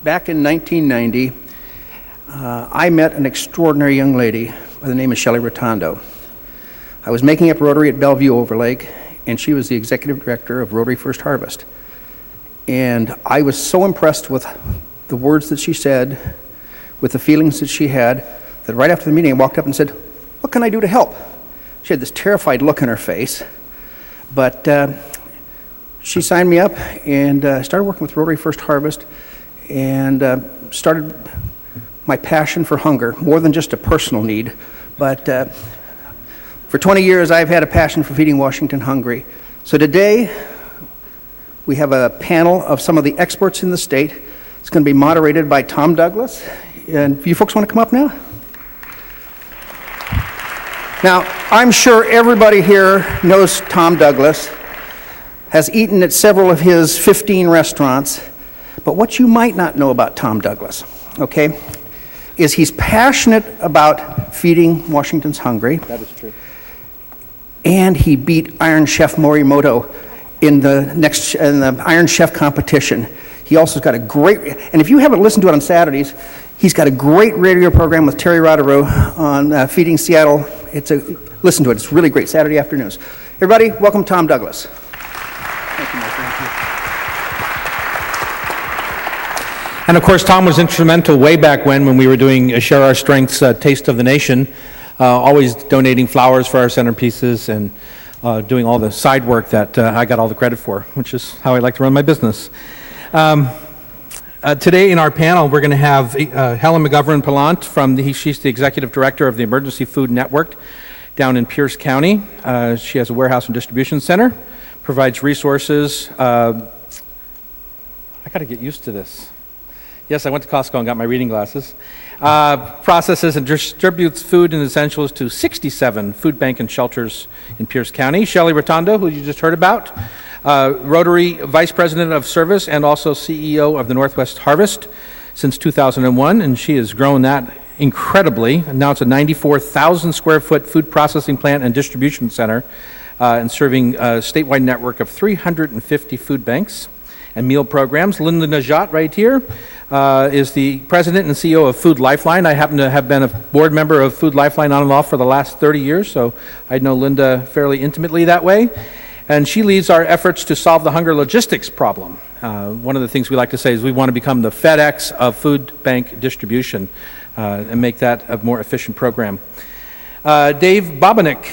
back in 1990, I met an extraordinary young lady by the name of Shelley Rotondo. I was making up Rotary at Bellevue Overlake, and she was the executive director of Rotary First Harvest. And I was so impressed with the words that she said, with the feelings that she had, that right after the meeting I walked up and said, "What can I do to help?" She had this terrified look on her face, but she signed me up, and started working with Rotary First Harvest, and started my passion for hunger, more than just a personal need, but for 20 years I've had a passion for feeding Washington hungry. So today we have a panel of some of the experts in the state. It's going to be moderated by Tom Douglas, and you folks want to come up now? Now, I'm sure everybody here knows Tom Douglas, has eaten at several of his 15 restaurants, but what you might not know about Tom Douglas, okay, is he's passionate about feeding Washington's hungry. That is true. And he beat Iron Chef Morimoto in the Iron Chef competition. He also got a great, and if you haven't listened to it on Saturdays, he's got a great radio program with Terry Rotary on Feeding Seattle. Listen to it, it's really great, Saturday afternoons. Everybody, welcome Tom Douglas. Thank you, Mike. Thank you. And of course, Tom was instrumental way back when we were doing Share Our Strengths Taste of the Nation, always donating flowers for our centerpieces and doing all the side work that I got all the credit for, which is how I like to run my business. Today in our panel, we're going to have Helen McGovern-Pallant she's the Executive Director of the Emergency Food Network down in Pierce County. She has a warehouse and distribution center, provides resources. I got to get used to this. Yes, I went to Costco and got my reading glasses. Processes and distributes food and essentials to 67 food bank and shelters in Pierce County. Shelley Rotondo, who you just heard about, Rotary Vice President of Service and also CEO of the Northwest Harvest since 2001, and she has grown that incredibly. And now it's a 94,000 square foot food processing plant and distribution center and serving a statewide network of 350 food banks and meal programs. Linda Najat right here is the president and CEO of Food Lifeline. I happen to have been a board member of Food Lifeline on and off for the last 30 years, so I know Linda fairly intimately that way. And she leads our efforts to solve the hunger logistics problem. One of the things we like to say is we want to become the FedEx of food bank distribution and make that a more efficient program. Dave Bobanek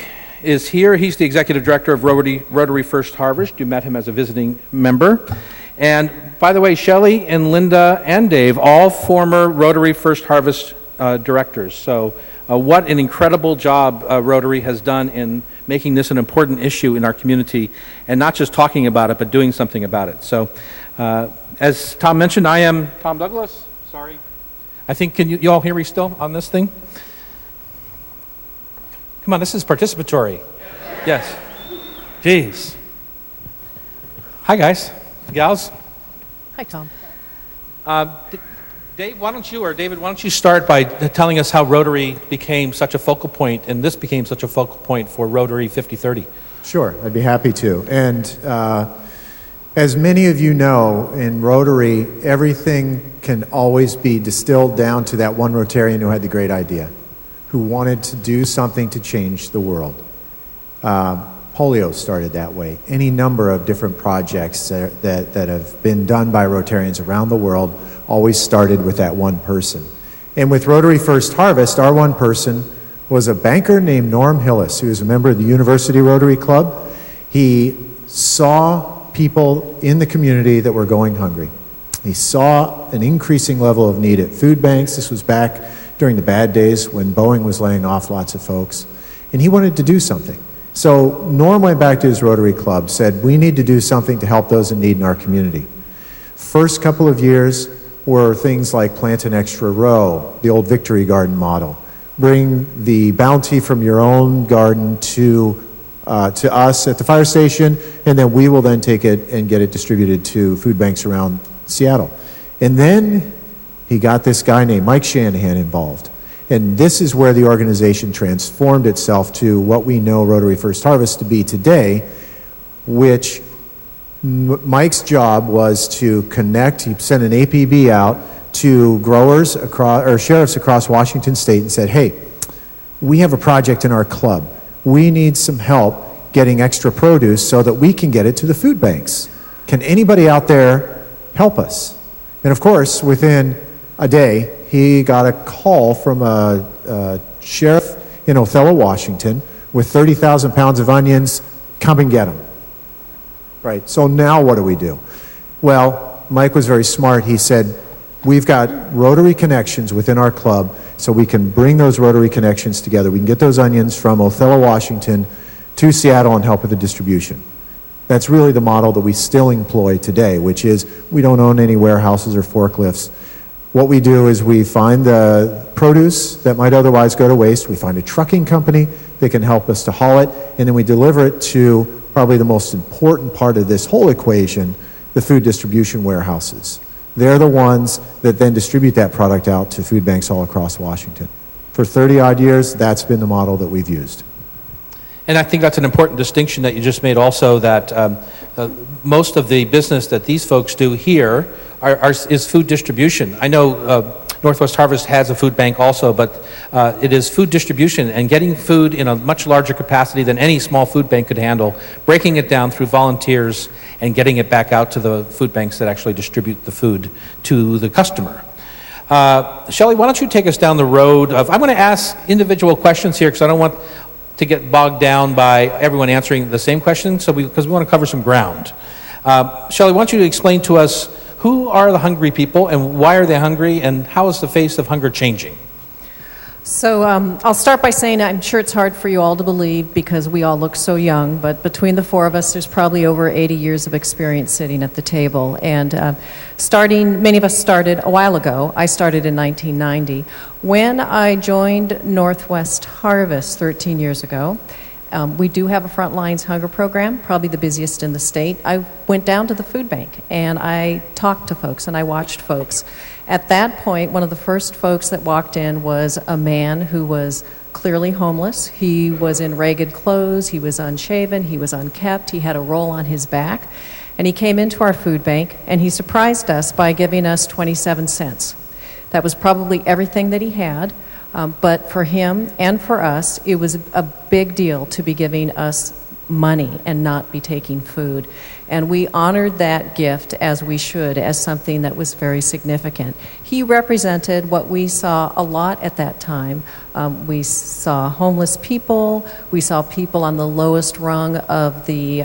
is here. He's the executive director of Rotary First Harvest. You met him as a visiting member. And by the way, Shelley and Linda and Dave, all former Rotary First Harvest directors. So what an incredible job Rotary has done in making this an important issue in our community, and not just talking about it, but doing something about it. So as Tom mentioned, I am Tom Douglas. Sorry. I think, can you all hear me still on this thing? Come on, this is participatory. Yes. Jeez. Hi, guys. Gals? Hi, Tom. Dave, why don't you start by telling us how Rotary became such a focal point, and this became such a focal point for Rotary 5030? Sure, I'd be happy to. And as many of you know, in Rotary, everything can always be distilled down to that one Rotarian who had the great idea, who wanted to do something to change the world. Polio started that way. Any number of different projects that have been done by Rotarians around the world always started with that one person. And with Rotary First Harvest, our one person was a banker named Norm Hillis, who was a member of the University Rotary Club. He saw people in the community that were going hungry. He saw an increasing level of need at food banks. This was back during the bad days when Boeing was laying off lots of folks. And he wanted to do something. So Norm went back to his Rotary Club, said, we need to do something to help those in need in our community. First couple of years were things like plant an extra row, the old Victory Garden model. Bring the bounty from your own garden to us at the fire station, and then we will then take it and get it distributed to food banks around Seattle. And then he got this guy named Mike Shanahan involved. And this is where the organization transformed itself to what we know Rotary First Harvest to be today, which Mike's job was to connect. He sent an APB out to growers across, or sheriffs across Washington State and said, hey, we have a project in our club. We need some help getting extra produce so that we can get it to the food banks. Can anybody out there help us? And of course, within a day, he got a call from a sheriff in Othello, Washington, with 30,000 pounds of onions. Come and get them. Right, so now what do we do? Well, Mike was very smart. He said, we've got Rotary connections within our club, so we can bring those Rotary connections together. We can get those onions from Othello, Washington to Seattle and help with the distribution. That's really the model that we still employ today, which is we don't own any warehouses or forklifts. What we do is we find the produce that might otherwise go to waste. We find a trucking company that can help us to haul it, and then we deliver it to probably the most important part of this whole equation, the food distribution warehouses. They're the ones that then distribute that product out to food banks all across Washington. For 30-odd years, that's been the model that we've used. And I think that's an important distinction that you just made also, that most of the business that these folks do here is food distribution. I know Northwest Harvest has a food bank also, but it is food distribution and getting food in a much larger capacity than any small food bank could handle, breaking it down through volunteers and getting it back out to the food banks that actually distribute the food to the customer. Shelley, why don't you take us down the road of, I'm going to ask individual questions here because I don't want to get bogged down by everyone answering the same question, because we want to cover some ground. Shelley, why don't you explain to us who are the hungry people and why are they hungry and how is the face of hunger changing? So I'll start by saying I'm sure it's hard for you all to believe because we all look so young, but between the four of us, there's probably over 80 years of experience sitting at the table. And many of us started a while ago. I started in 1990. When I joined Northwest Harvest 13 years ago, we do have a Front Lines Hunger program, probably the busiest in the state. I went down to the food bank and I talked to folks and I watched folks. At that point, one of the first folks that walked in was a man who was clearly homeless. He was in ragged clothes, he was unshaven, he was unkempt, he had a roll on his back. And he came into our food bank and he surprised us by giving us 27 cents. That was probably everything that he had. But for him and for us, it was a big deal to be giving us money and not be taking food. And we honored that gift as we should, as something that was very significant. He represented what we saw a lot at that time. We saw homeless people, we saw people on the lowest rung of the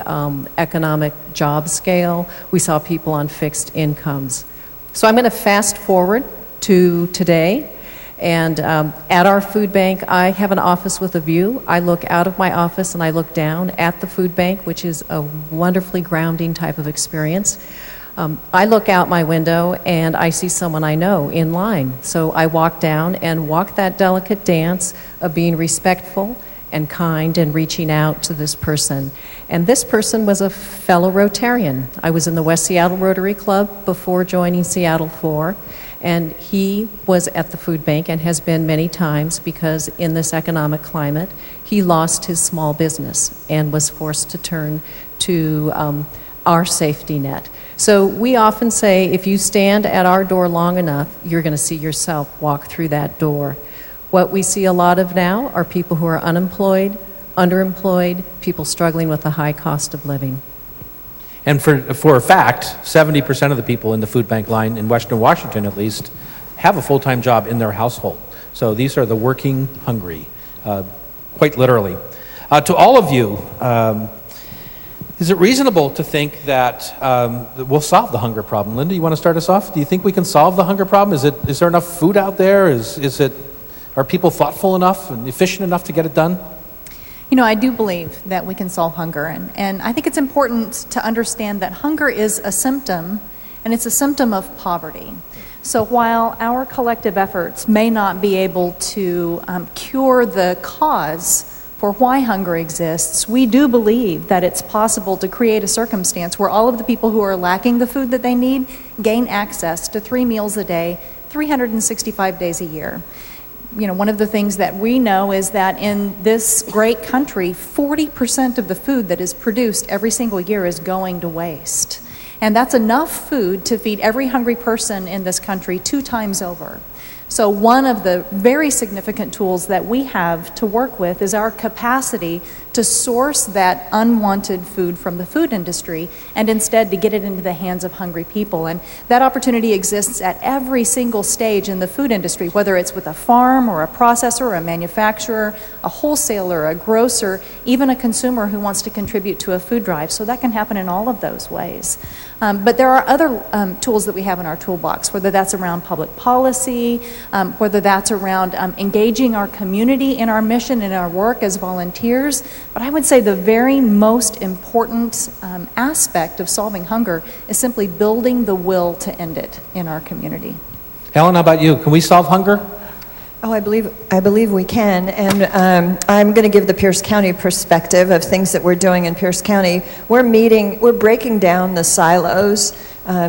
economic job scale, we saw people on fixed incomes. So I'm going to fast forward to today. And at our food bank, I have an office with a view. I look out of my office and I look down at the food bank, which is a wonderfully grounding type of experience. I look out my window and I see someone I know in line. So I walk down and walk that delicate dance of being respectful and kind and reaching out to this person. And this person was a fellow Rotarian. I was in the West Seattle Rotary Club before joining Seattle 4. And he was at the food bank and has been many times because in this economic climate, he lost his small business and was forced to turn to our safety net. So we often say, if you stand at our door long enough, you're going to see yourself walk through that door. What we see a lot of now are people who are unemployed, underemployed, people struggling with the high cost of living. And for a fact, 70% of the people in the food bank line, in Western Washington at least, have a full-time job in their household. So these are the working hungry, quite literally. To all of you, is it reasonable to think that we'll solve the hunger problem? Linda, you want to start us off? Do you think we can solve the hunger problem? Is there enough food out there? Are people thoughtful enough and efficient enough to get it done? You know, I do believe that we can solve hunger, and I think it's important to understand that hunger is a symptom, and it's a symptom of poverty. So while our collective efforts may not be able to cure the cause for why hunger exists, we do believe that it's possible to create a circumstance where all of the people who are lacking the food that they need gain access to 3 meals a day, 365 days a year. You know, one of the things that we know is that in this great country, 40% of the food that is produced every single year is going to waste. And that's enough food to feed every hungry person in this country 2 times over. So one of the very significant tools that we have to work with is our capacity to source that unwanted food from the food industry and instead to get it into the hands of hungry people. And that opportunity exists at every single stage in the food industry, whether it's with a farm or a processor or a manufacturer, a wholesaler, a grocer, even a consumer who wants to contribute to a food drive. So that can happen in all of those ways. But there are other tools that we have in our toolbox, whether that's around public policy, whether that's around engaging our community in our mission and our work as volunteers. But I would say the very most important aspect of solving hunger is simply building the will to end it in our community. Helen, how about you? Can we solve hunger? Oh, I believe we can, and I'm going to give the Pierce County perspective of things that we're doing in Pierce County. We're breaking down the silos,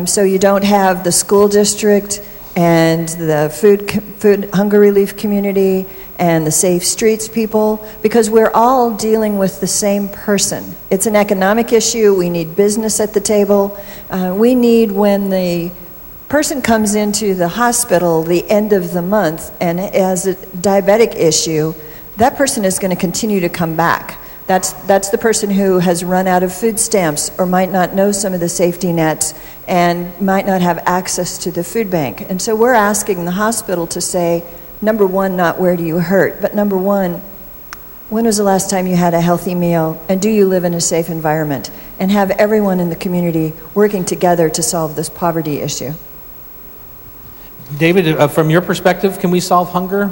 so you don't have the school district and the food hunger relief community and the safe streets people, because we're all dealing with the same person. It's an economic issue. We need business at the table. We need, when the person comes into the hospital the end of the month and has a diabetic issue, that person is going to continue to come back. That's the person who has run out of food stamps or might not know some of the safety nets and might not have access to the food bank. And so we're asking the hospital to say, number one, not where do you hurt, but number one, when was the last time you had a healthy meal, and do you live in a safe environment? And have everyone in the community working together to solve this poverty issue. David, from your perspective, can we solve hunger?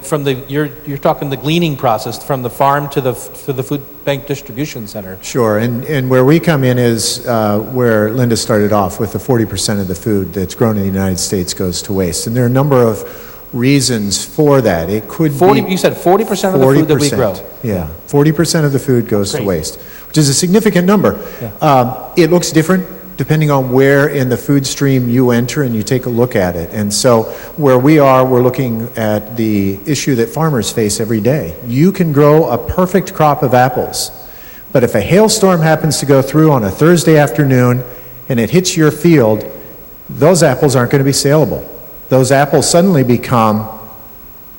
From you're talking the gleaning process from the farm to the food bank distribution center. Sure, and where we come in is where Linda started off with the 40% of the food that's grown in the United States goes to waste. And there are a number of reasons for that. It could be... You said 40% of the food that we grow. Yeah, 40% of the food goes to waste, which is a significant number. Yeah. It looks different depending on where in the food stream you enter and you take a look at it. And so where we are, we're looking at the issue that farmers face every day. You can grow a perfect crop of apples, but if a hailstorm happens to go through on a Thursday afternoon and it hits your field, those apples aren't going to be saleable. Those apples suddenly become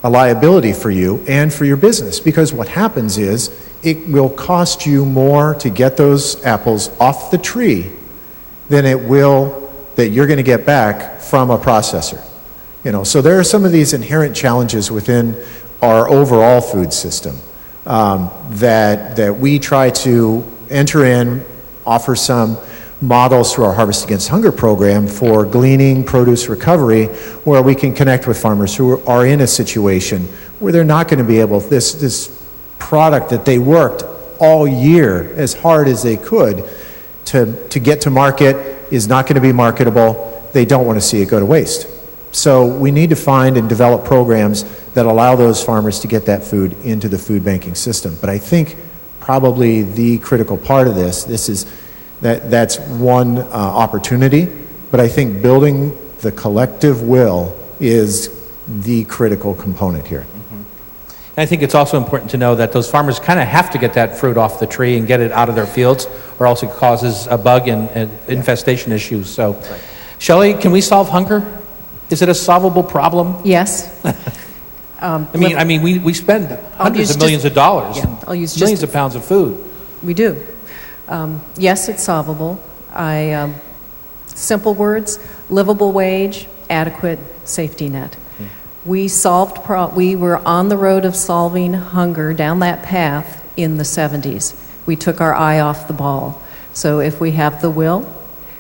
a liability for you and for your business, because what happens is it will cost you more to get those apples off the tree than it will that you're going to get back from a processor. So there are some of these inherent challenges within our overall food system that we try to enter in, offer some models through our Harvest Against Hunger program for gleaning, produce recovery, where we can connect with farmers who are in a situation where they're not going to be able, this product that they worked all year as hard as they could to get to market is not going to be marketable. They don't want to see it go to waste. So we need to find and develop programs that allow those farmers to get that food into the food banking system. But I think probably the critical part of this is that's one opportunity, but I think building the collective will is the critical component here. And I think it's also important to know that those farmers kind of have to get that fruit off the tree and get it out of their fields, or else it causes a bug and infestation issues. So, Shelley, can we solve hunger? Is it a solvable problem? Yes. We spend hundreds of millions of dollars, I'll use millions of pounds of food. We do. Yes, it's solvable. Simple words: livable wage, adequate safety net. We were on the road of solving hunger down that path in the 70s. We took our eye off the ball. So if we have the will,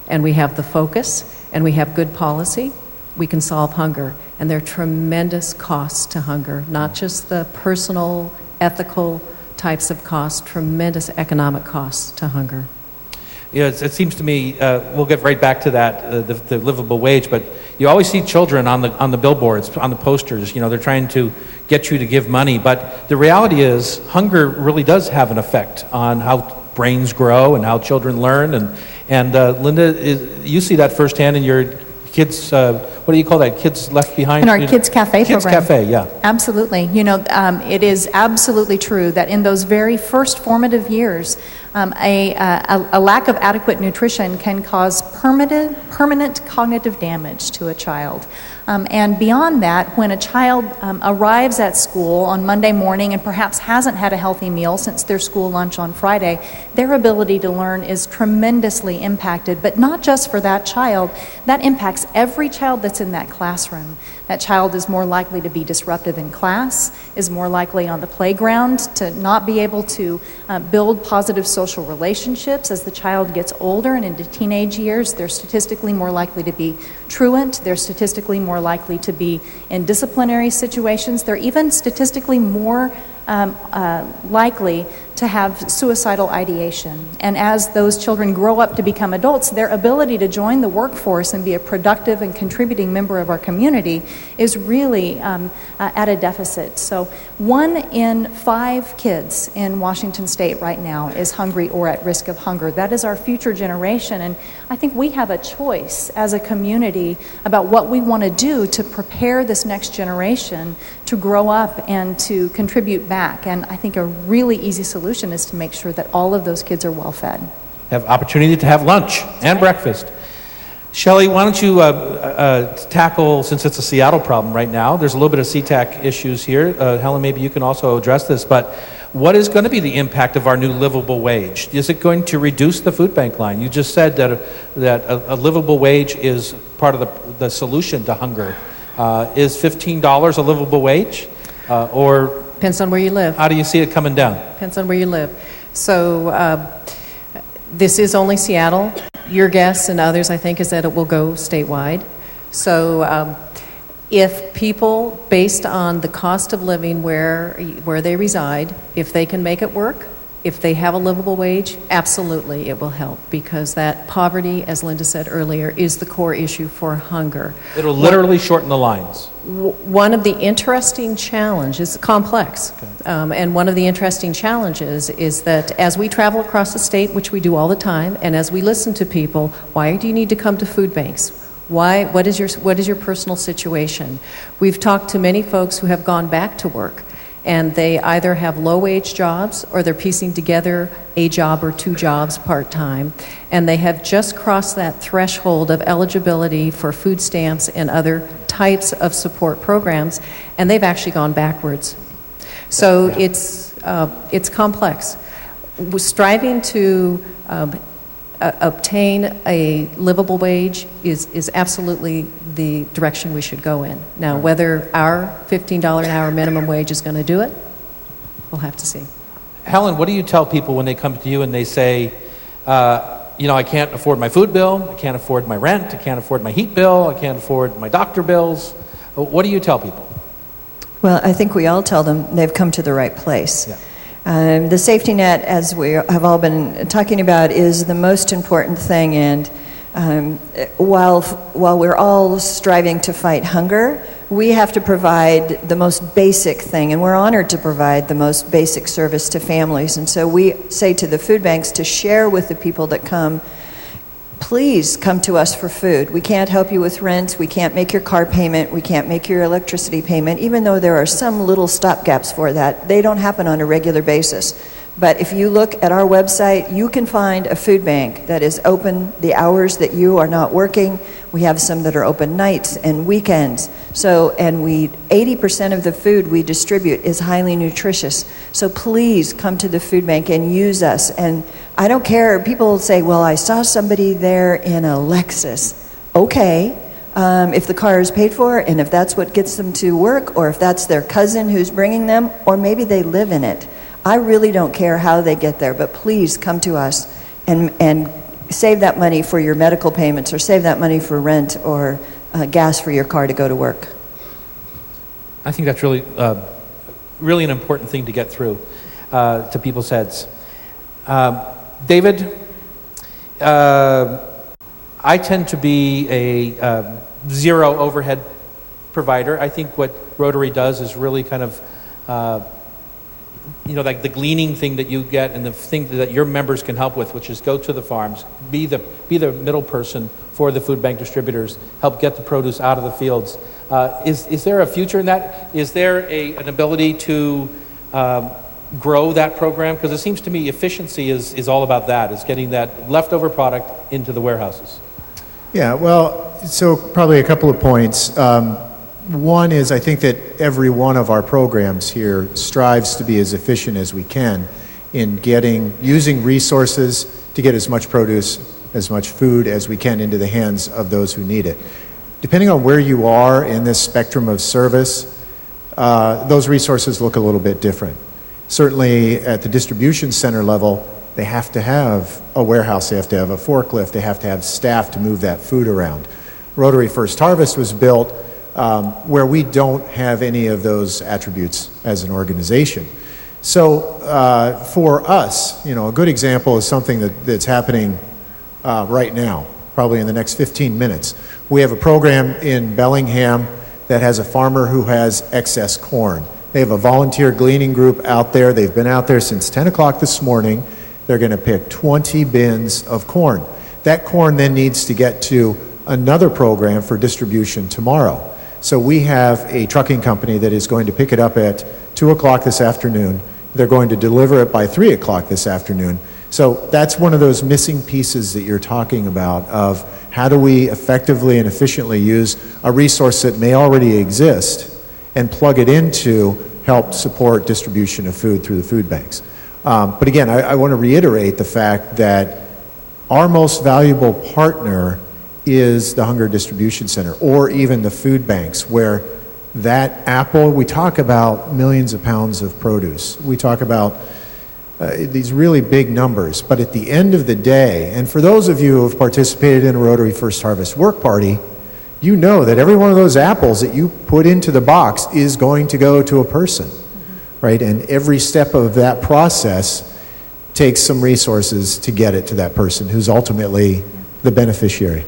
and we have the focus, and we have good policy, we can solve hunger. And there are tremendous costs to hunger, not just the personal, ethical types of costs, tremendous economic costs to hunger. Yeah, it seems to me, we'll get right back to that, the livable wage, but you always see children on the billboards, on the posters. They're trying to get you to give money, but the reality is hunger really does have an effect on how brains grow and how children learn. And Linda, you see that firsthand in your kids' what do you call that, Kids Left Behind? In our Kids Cafe Kids program. Cafe, yeah. Absolutely. It is absolutely true that in those very first formative years, a lack of adequate nutrition can cause permanent cognitive damage to a child. And beyond that, when a child arrives at school on Monday morning and perhaps hasn't had a healthy meal since their school lunch on Friday, their ability to learn is tremendously impacted, but not just for that child. That impacts every child that's in that classroom. That child is more likely to be disruptive in class, is more likely on the playground to not be able to build positive social relationships. As the child gets older and into teenage years, they're statistically more likely to be truant, they're statistically more likely to be in disciplinary situations, they're even statistically more likely to have suicidal ideation. And as those children grow up to become adults, their ability to join the workforce and be a productive and contributing member of our community is really at a deficit. So 1 in 5 kids in Washington State right now is hungry or at risk of hunger. That is our future generation, and I think we have a choice as a community about what we want to do to prepare this next generation to grow up and to contribute back. And I think a really easy solution is to make sure that all of those kids are well fed. Have opportunity to have lunch and breakfast. Shelley, why don't you tackle, since it's a Seattle problem right now, there's a little bit of CTAC issues here. Helen, maybe you can also address this, but what is going to be the impact of our new livable wage? Is it going to reduce the food bank line? You just said that a livable wage is part of the solution to hunger. Is $15 a livable wage? Or Depends on where you live. how do you see it coming down? Depends on where you live. So this is only Seattle. Your guess and others, I think, is that it will go statewide. So if people, based on the cost of living where they reside, if they can make it work, if they have a livable wage, absolutely it will help, because that poverty, as Linda said earlier, is the core issue for hunger. It'll literally shorten the lines. One of the interesting challenges, complex, and one of the interesting challenges is that as we travel across the state, which we do all the time, and as we listen to people, why do you need to come to food banks? Why? What is your personal situation? We've talked to many folks who have gone back to work, and they either have low-wage jobs or they're piecing together a job or 2 jobs part-time, and they have just crossed that threshold of eligibility for food stamps and other types of support programs, and they've actually gone backwards. So it's complex. We're striving to obtain a livable wage is absolutely the direction we should go in. Now, whether our $15 an hour minimum wage is going to do it, we'll have to see. Helen, what do you tell people when they come to you and they say, I can't afford my food bill, I can't afford my rent, I can't afford my heat bill, I can't afford my doctor bills? What do you tell people? Well, I think we all tell them they've come to the right place. Yeah. The safety net, as we have all been talking about, is the most important thing, and while we're all striving to fight hunger, we have to provide the most basic thing, and we're honored to provide the most basic service to families. And so we say to the food banks to share with the people that come, please come to us for food. We can't help you with rent, we can't make your car payment, we can't make your electricity payment, even though there are some little stopgaps for that. They don't happen on a regular basis. But if you look at our website, you can find a food bank that is open the hours that you are not working. We have some that are open nights and weekends. So, and 80% of the food we distribute is highly nutritious. So please come to the food bank and use us. And I don't care, people say, well, I saw somebody there in a Lexus. Okay, if the car is paid for, and if that's what gets them to work, or if that's their cousin who's bringing them, or maybe they live in it. I really don't care how they get there, but please come to us and save that money for your medical payments, or save that money for rent or gas for your car to go to work. I think that's really, really an important thing to get through to people's heads. David, I tend to be a zero overhead provider. I think what Rotary does is really kind of like the gleaning thing that you get and the thing that your members can help with, which is go to the farms, be the middle person for the food bank distributors, help get the produce out of the fields. Is there a future in that? Is there an ability to grow that program? Because it seems to me efficiency is all about that, is getting that leftover product into the warehouses. Yeah, well, so probably a couple of points. One is I think that every one of our programs here strives to be as efficient as we can in using resources to get as much produce, as much food as we can into the hands of those who need it. Depending on where you are in this spectrum of service, those resources look a little bit different. Certainly at the distribution center level, they have to have a warehouse, they have to have a forklift, they have to have staff to move that food around. Rotary First Harvest was built where we don't have any of those attributes as an organization. So for us, a good example is something that's happening right now, probably in the next 15 minutes. We have a program in Bellingham that has a farmer who has excess corn. They have a volunteer gleaning group out there. They've been out there since 10 o'clock this morning. They're going to pick 20 bins of corn. That corn then needs to get to another program for distribution tomorrow. So we have a trucking company that is going to pick it up at 2 o'clock this afternoon. They're going to deliver it by 3 o'clock this afternoon. So that's one of those missing pieces that you're talking about of how do we effectively and efficiently use a resource that may already exist and plug it into help support distribution of food through the food banks. But again, I want to reiterate the fact that our most valuable partner is the Hunger Distribution Center or even the food banks, where that apple, we talk about millions of pounds of produce. We talk about these really big numbers, but at the end of the day, and for those of you who have participated in a Rotary First Harvest work party, you know that every one of those apples that you put into the box is going to go to a person, right? And every step of that process takes some resources to get it to that person who's ultimately the beneficiary.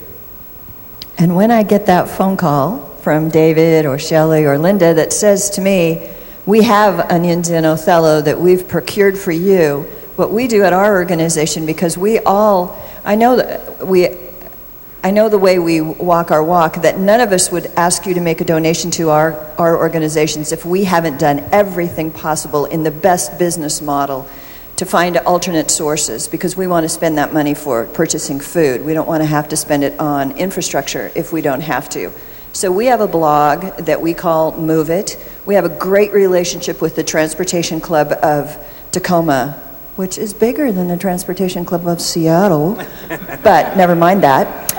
And when I get that phone call from David or Shelley or Linda that says to me, we have onions in Othello that we've procured for you, what we do at our organization, because I know the way we walk our walk, that none of us would ask you to make a donation to our organizations if we haven't done everything possible in the best business model to find alternate sources, because we want to spend that money for purchasing food. We don't want to have to spend it on infrastructure if we don't have to. So we have a blog that we call Move It. We have a great relationship with the Transportation Club of Tacoma, which is bigger than the Transportation Club of Seattle, but never mind that.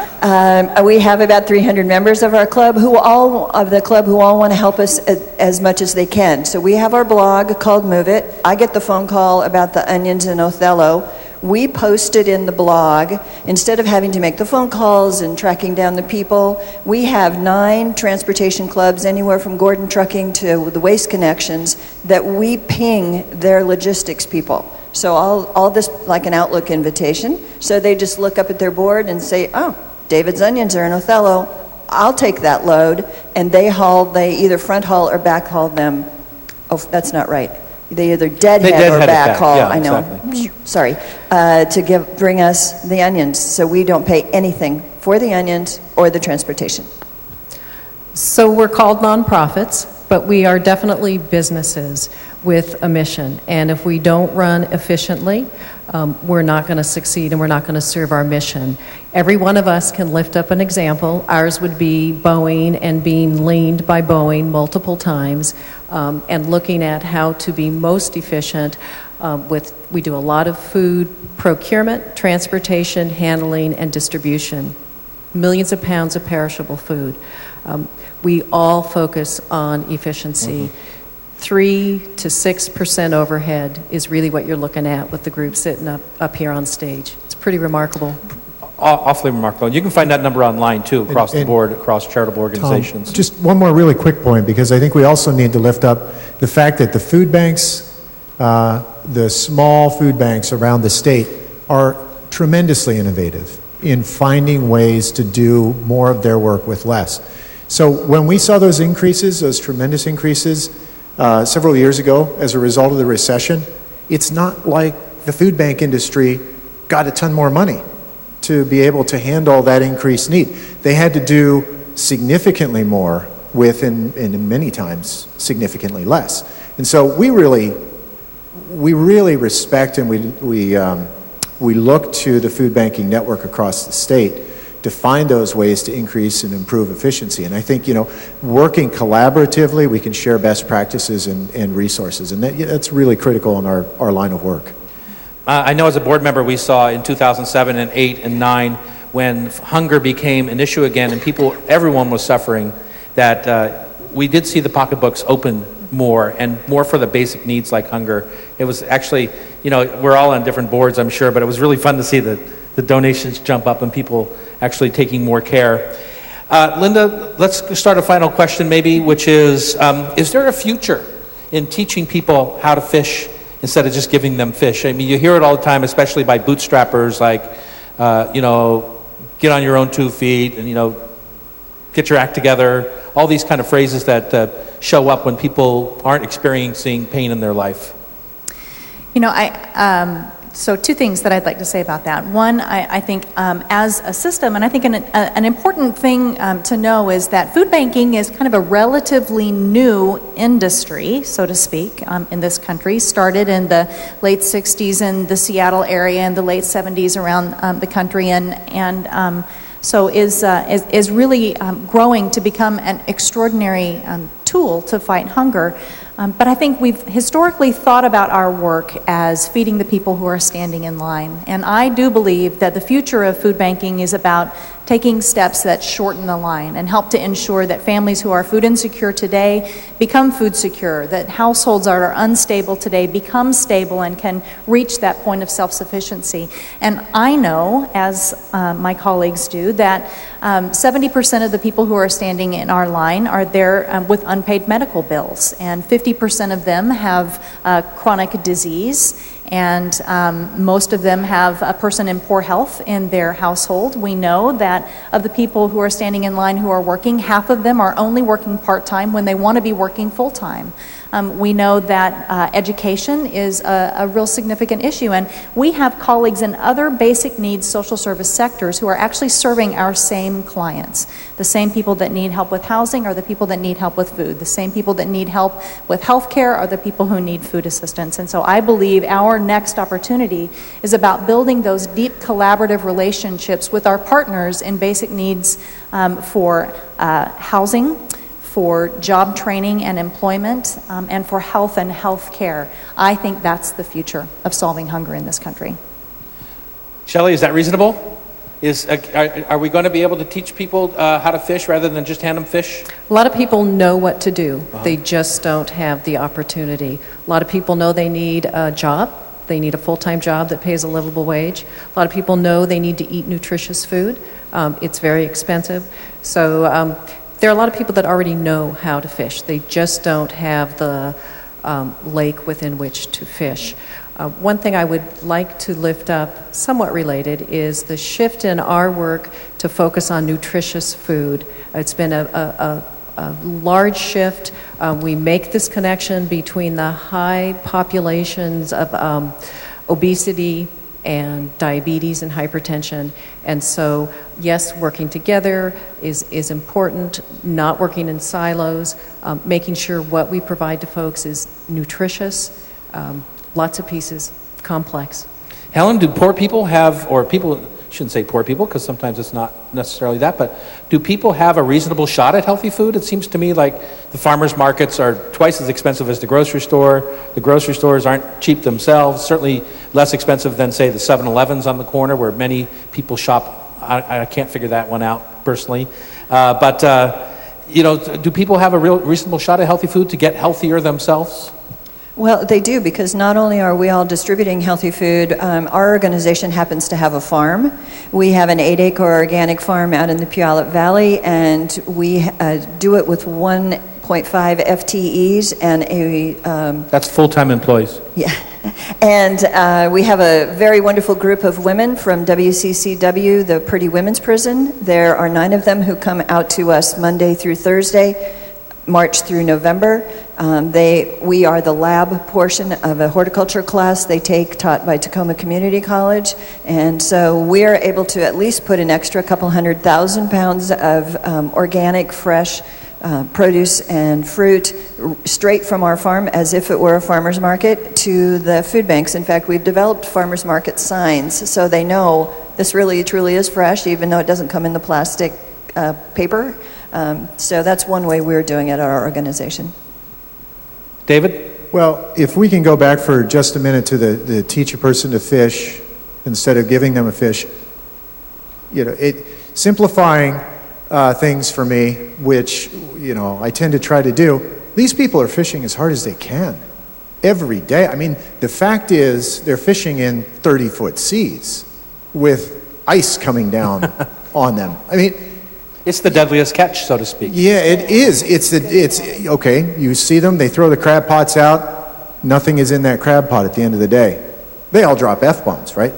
We have about 300 members of our club who all want to help us as much as they can. So we have our blog called Move It. I get the phone call about the onions in Othello. We post it in the blog. Instead of having to make the phone calls and tracking down the people, we have 9 transportation clubs, anywhere from Gordon Trucking to the Waste Connections, that we ping their logistics people. So all this like an Outlook invitation. So they just look up at their board and say, oh, David's onions are in Othello. I'll take that load. And they either front haul or back haul them. Oh, that's not right. They either deadhead or back haul. Yeah, I know. exactly. Sorry. To bring us the onions, so we don't pay anything for the onions or the transportation. So we're called nonprofits, but we are definitely businesses with a mission. And if we don't run efficiently, we're not going to succeed and we're not going to serve our mission. Every one of us can lift up an example. Ours would be Boeing and being leaned by Boeing multiple times and looking at how to be most efficient we do a lot of food procurement, transportation, handling, and distribution. Millions of pounds of perishable food. We all focus on efficiency. 3 to 6% overhead is really what you're looking at with the group sitting up here on stage. It's pretty remarkable. Awfully remarkable. You can find that number online too, across the board, across charitable organizations. Tom, just one more really quick point, because I think we also need to lift up the fact that the food banks, the small food banks around the state, are tremendously innovative in finding ways to do more of their work with less. So when we saw those increases, those tremendous increases, several years ago as a result of the recession, it's not like the food bank industry got a ton more money to be able to handle that increased need. They had to do significantly more with, and many times, significantly less. And so we really respect and we look to the food banking network across the state to find those ways to increase and improve efficiency. And I think, working collaboratively, we can share best practices and resources. And that's really critical in our line of work. I know as a board member, we saw in 2007 and 8 and 9, when hunger became an issue again and everyone was suffering, that we did see the pocketbooks open more and more for the basic needs like hunger. It was actually, we're all on different boards, I'm sure, but it was really fun to see the donations jump up and people actually taking more care. Linda, let's start a final question maybe, which is there a future in teaching people how to fish instead of just giving them fish? I mean, you hear it all the time, especially by bootstrappers, like, get on your own 2 feet and, get your act together, all these kind of phrases that show up when people aren't experiencing pain in their life. So 2 things that I'd like to say about that. One, I think as a system, and I think an important thing to know is that food banking is kind of a relatively new industry, so to speak, in this country. Started in the late 60s in the Seattle area and the late 70s around the country, and so is really growing to become an extraordinary tool to fight hunger. But I think we've historically thought about our work as feeding the people who are standing in line. And I do believe that the future of food banking is about taking steps that shorten the line and help to ensure that families who are food insecure today become food secure, that households that are unstable today become stable and can reach that point of self-sufficiency. And I know, as my colleagues do, that 70% of the people who are standing in our line are there with unpaid medical bills, and 50% of them have chronic disease, and most of them have a person in poor health in their household. We know that of the people who are standing in line who are working, half of them are only working part-time when they want to be working full-time. We know that education is a real significant issue, and we have colleagues in other basic needs social service sectors who are actually serving our same clients. The same people that need help with housing are the people that need help with food. The same people that need help with health care are the people who need food assistance. And so I believe our next opportunity is about building those deep collaborative relationships with our partners in basic needs for housing, for job training and employment, and for health and health care. I think that's the future of solving hunger in this country. Shelley, is that reasonable? Are we going to be able to teach people how to fish rather than just hand them fish? A lot of people know what to do. They just don't have the opportunity. A lot of people know they need a job. They need a full-time job that pays a livable wage. A lot of people know they need to eat nutritious food. It's very expensive. So there are a lot of people that already know how to fish. They just don't have the lake within which to fish. One thing I would like to lift up, somewhat related, is the shift in our work to focus on nutritious food. It's been a large shift. We make this connection between the high populations of obesity and diabetes and hypertension. And so, yes, working together is important, not working in silos, making sure what we provide to folks is nutritious, lots of pieces, complex. Helen, do poor people have, or people, shouldn't say poor people because sometimes it's not necessarily that, but do people have a reasonable shot at healthy food? It seems to me like the farmers markets are twice as expensive as the grocery store. The grocery stores aren't cheap themselves, certainly less expensive than, say, the 7-Elevens on the corner where many people shop. I can't figure that one out personally. But do people have a real reasonable shot at healthy food to get healthier themselves? Well, they do, because not only are we all distributing healthy food, our organization happens to have a farm. We have an 8-acre organic farm out in the Puyallup Valley, and we do it with 1.5 FTEs and a... That's full-time employees. Yeah. And we have a very wonderful group of women from WCCW, the Purdy Women's Prison. There are 9 of them who come out to us Monday through Thursday, March through November, We are the lab portion of a horticulture class they take taught by Tacoma Community College, and so we are able to at least put an extra couple 100,000 pounds of organic, fresh produce and fruit straight from our farm as if it were a farmer's market to the food banks. In fact, we've developed farmer's market signs so they know this really truly is fresh, even though it doesn't come in the plastic paper. So that's one way we're doing it at our organization. David? Well, if we can go back for just a minute to the teach a person to fish instead of giving them a fish, simplifying things for me, which, I tend to try to do. These people are fishing as hard as they can every day. I mean, the fact is they're fishing in 30-foot seas with ice coming down on them. I mean, It's the deadliest catch, so to speak. yeah, it is. It's okay. You see them, they throw the crab pots out. Nothing is in that crab pot at the end of the day. They all drop F-bombs, right?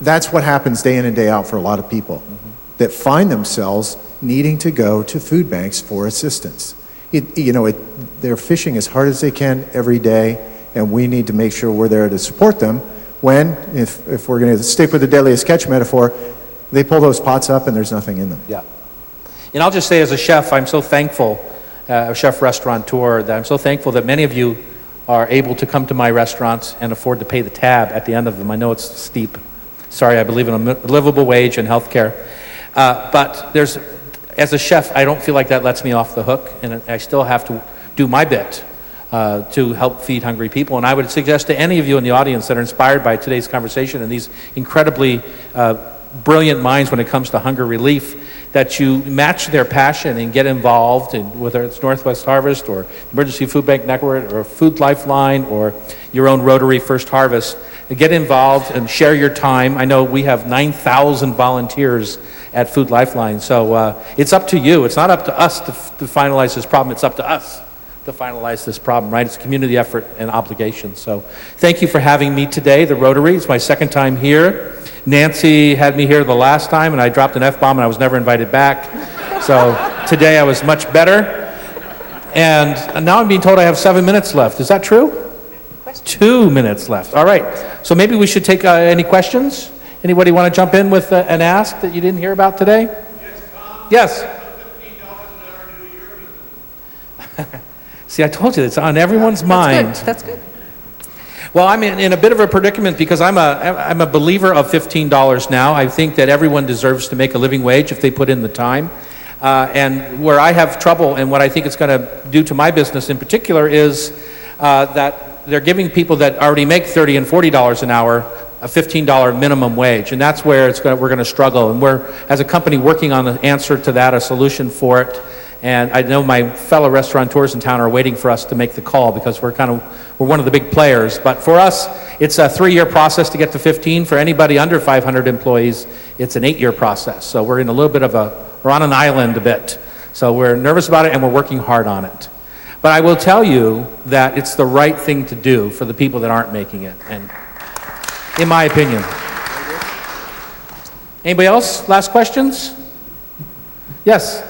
That's what happens day in and day out for a lot of people that find themselves needing to go to food banks for assistance. They're fishing as hard as they can every day, and we need to make sure we're there to support them when, if we're going to stick with the deadliest catch metaphor, they pull those pots up and there's nothing in them. Yeah. And I'll just say as a chef, I'm so thankful, a chef restaurateur, that I'm so thankful that many of you are able to come to my restaurants and afford to pay the tab at the end of them. I know it's steep. Sorry, I believe in a livable wage and health care. But as a chef, I don't feel like that lets me off the hook, and I still have to do my bit to help feed hungry people. And I would suggest to any of you in the audience that are inspired by today's conversation and these incredibly brilliant minds when it comes to hunger relief, that you match their passion and get involved in, whether it's Northwest Harvest or Emergency Food Bank Network or Food Lifeline or your own Rotary First Harvest. Get involved and share your time. I know we have 9,000 volunteers at Food Lifeline, so it's up to you. It's not up to us to finalize this problem. It's up to us to finalize this problem, right? It's a community effort and obligation. So thank you for having me today, the Rotary. It's my second time here. Nancy had me here the last time, and I dropped an F-bomb, and I was never invited back. So today I was much better. And now I'm being told I have 7 minutes left. Is that true? 2 minutes left. All right. So maybe we should take any questions. Anybody want to jump in with an ask that you didn't hear about today? Yes, Tom. Yes. $15 an hour. See, I told you, it's on everyone's mind. That's good. Well, I'm in a bit of a predicament because I'm a believer of $15 now. I think that everyone deserves to make a living wage if they put in the time. And where I have trouble, and what I think it's going to do to my business in particular, is that they're giving people that already make $30 and $40 an hour a $15 minimum wage, and that's where we're going to struggle. And we're, as a company, working on an answer to that, a solution for it. And I know my fellow restaurateurs in town are waiting for us to make the call because we're one of the big players. But for us, it's a 3-year process to get to 15. For anybody under 500 employees, it's an 8-year process. So we're in a little bit of we're on an island a bit. So we're nervous about it and we're working hard on it. But I will tell you that it's the right thing to do for the people that aren't making it, and in my opinion. Anybody else? Last questions? Yes?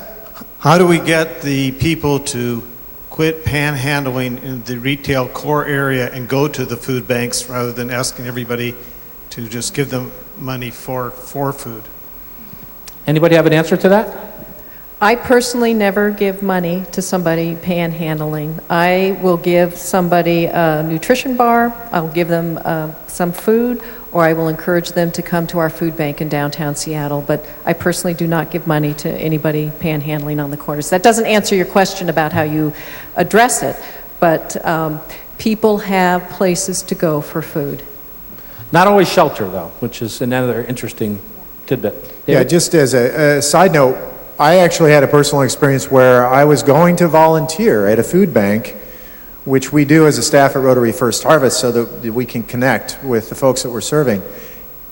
How do we get the people to quit panhandling in the retail core area and go to the food banks rather than asking everybody to just give them money for food? Anybody have an answer to that? I personally never give money to somebody panhandling. I will give somebody a nutrition bar, I'll give them some food, or I will encourage them to come to our food bank in downtown Seattle. But I personally do not give money to anybody panhandling on the corners. That doesn't answer your question about how you address it, but people have places to go for food. Not always shelter, though, which is another interesting tidbit. David? Yeah, just as a side note, I actually had a personal experience where I was going to volunteer at a food bank, which we do as a staff at Rotary First Harvest so that we can connect with the folks that we're serving.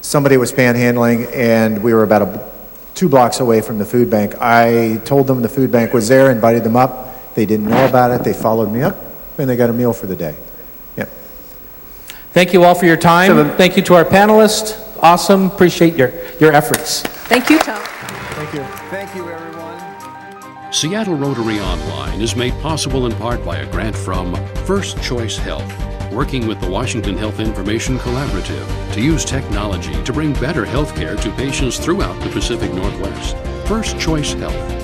Somebody was panhandling, and we were about 2 blocks away from the food bank. I told them the food bank was there, invited them up. They didn't know about it. They followed me up, and they got a meal for the day. Yep. Thank you all for your time. Thank you to our panelists. Awesome. Appreciate your efforts. Thank you, Tom. Thank you. Thank you, everyone. Seattle Rotary Online is made possible in part by a grant from First Choice Health, working with the Washington Health Information Collaborative to use technology to bring better health care to patients throughout the Pacific Northwest. First Choice Health.